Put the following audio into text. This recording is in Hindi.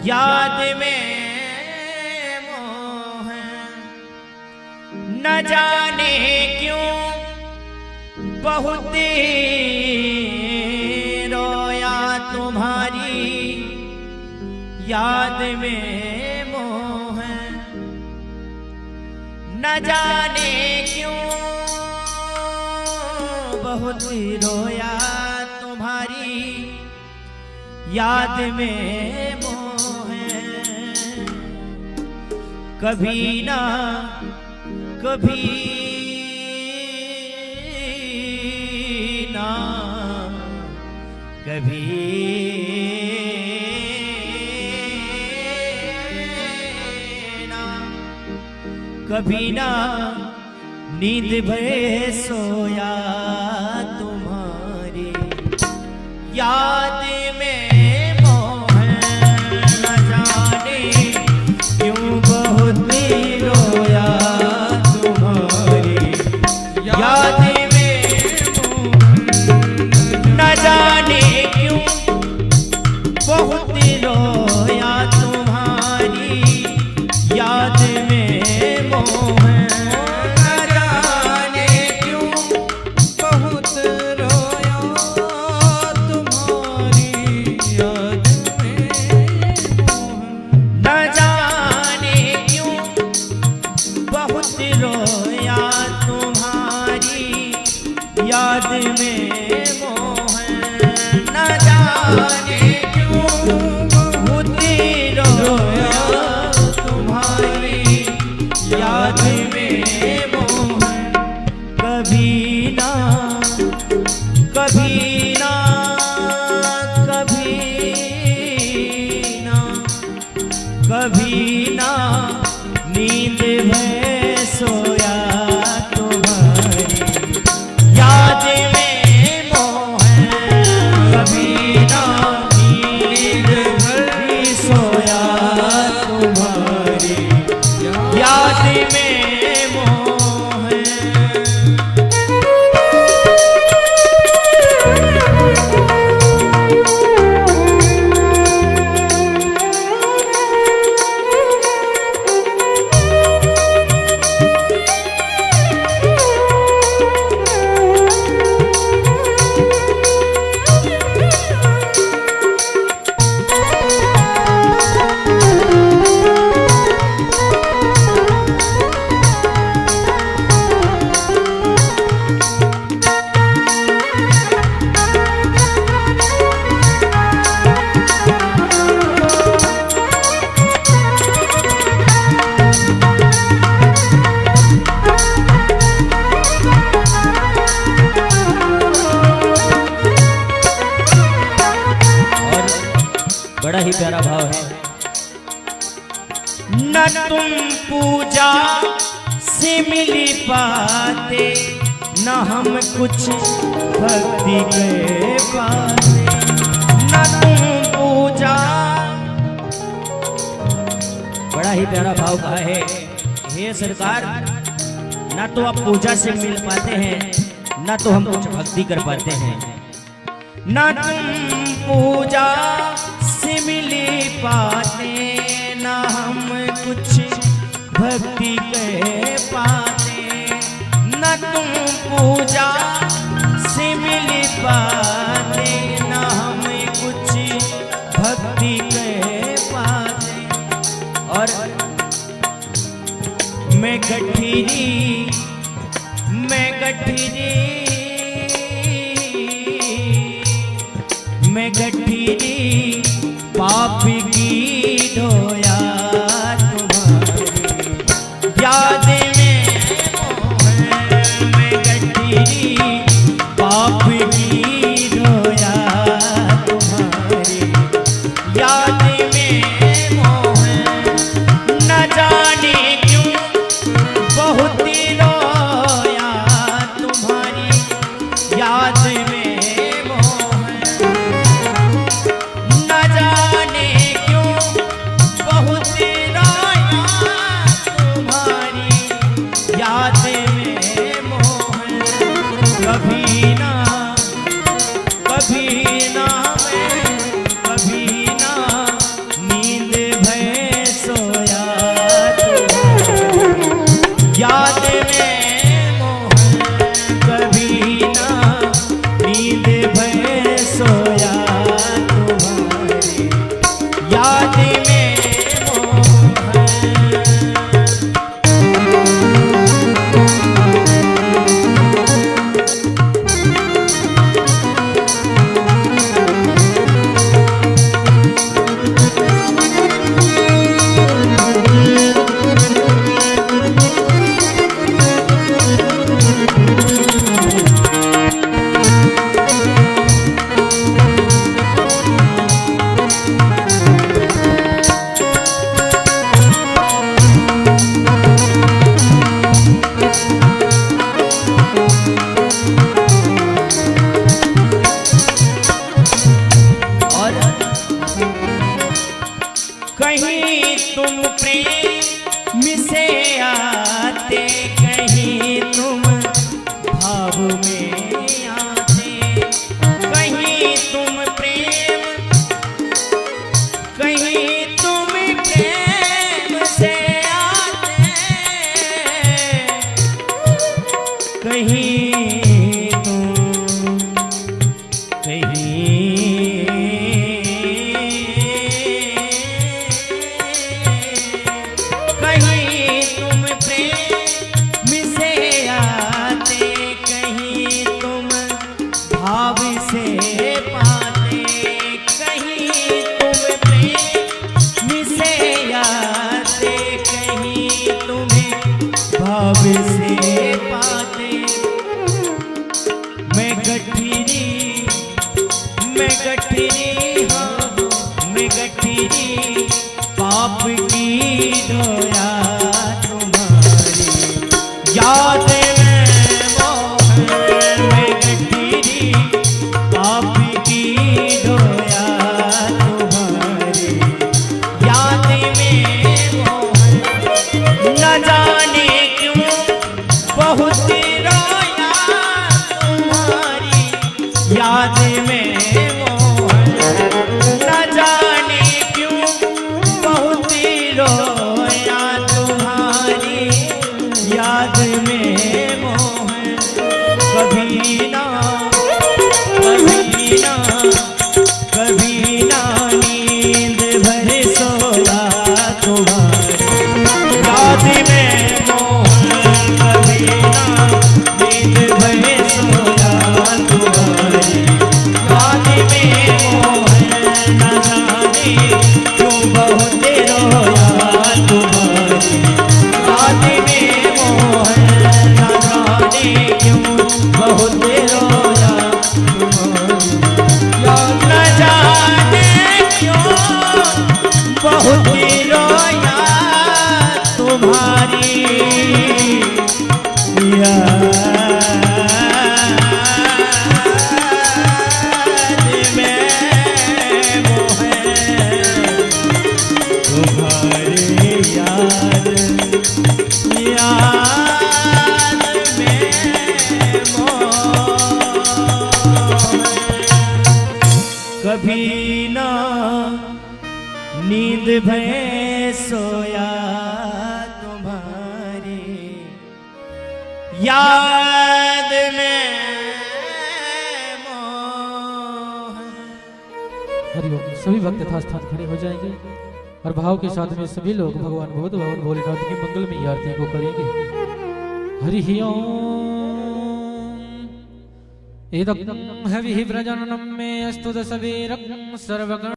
याद में मोह न जाने क्यों बहुत रोया तुम्हारी याद में मोह न जाने क्यों बहुत रोया तुम्हारी याद में मोह कभी ना कभी ना कभी ना कभी ना नींद भरे सोया तुम्हारी याद में मोह न जाने क्यों बहुत रोया तुम्हारी याद में मोह न जाने क्यों बहुत रोया तुम्हारी याद में मोह याद में मोह न जाने क्यों बहुत रोया तुम्हारी याद में मोह कभी ना कभी ना कभी ना कभी ना नींद में सोया याद में मोह कभी ना नींद भरी सोया तुम्हारी याद में मोह बड़ा ही प्यारा भाव है। न तुम पूजा से मिली पाते न हम कुछ भक्ति के पाते न तुम पूजा बड़ा ही प्यारा भाव का है। हे सरकार न तो आप पूजा से मिल पाते हैं न तो हम कुछ भक्ति कर पाते हैं न तुम पूजा से मिली पाते न हम कुछ भक्ति कह पाते न तुम पूजा से मिली पाते न हम कुछ भक्ति कह पाते और मैं गठिरी मैं गठिरी मैं गठिरी पाप की ढोया तुम्हारी याद में मोह मैं गठिरी पाप की ढोया तुम्हारी याद में मोह न जाने क्यों बहुत रोया तुम्हारी याद में मोह न जाने कहीं तुम प्रेम से आते, कहीं तुम भाव से पाते, कहीं तुम प्रेम से आते, कहीं तुम्हें भाव से पाते। मैं गठरी हाँ मैं गठरी पाप की दोया तुम्हारी याद में मोहन। मैं गठरी पाप की दोया तुम्हारी याद में मोहन। न जाने क्यों बहुत रोया तुम्हारी याद में मोहन। न जाने क्यों बहुत रोया तुम्हारी याद में मोहन। कभी ना नींद भर सोया तुम्हारी याद में मोहन। कभी ना नींद भर सोया तुम्हारी याद में मोहन। न जाने क्यों बहुत रोया तुम्हारी याद में मोहन। न जाने क्यों बहुत रोया तुम्हारी याद। न जाने क्यों बहुत रोया तुम्हारी याद में मोहन। तुम्हारी याद में मोहन। कभी ना नींद भय सोया तुम्हारी याद में मोहन। हरिओम। सभी भक्त यथास्थान खड़े हो जाएंगे और भाव के साथ में सभी लोग भगवान बोध भगवान भोलेनाथ की मंगलमयी आरती को करेंगे। हरि ओम। एदं हविः प्रजननं मे अस्तु दशवीरं सर्वगण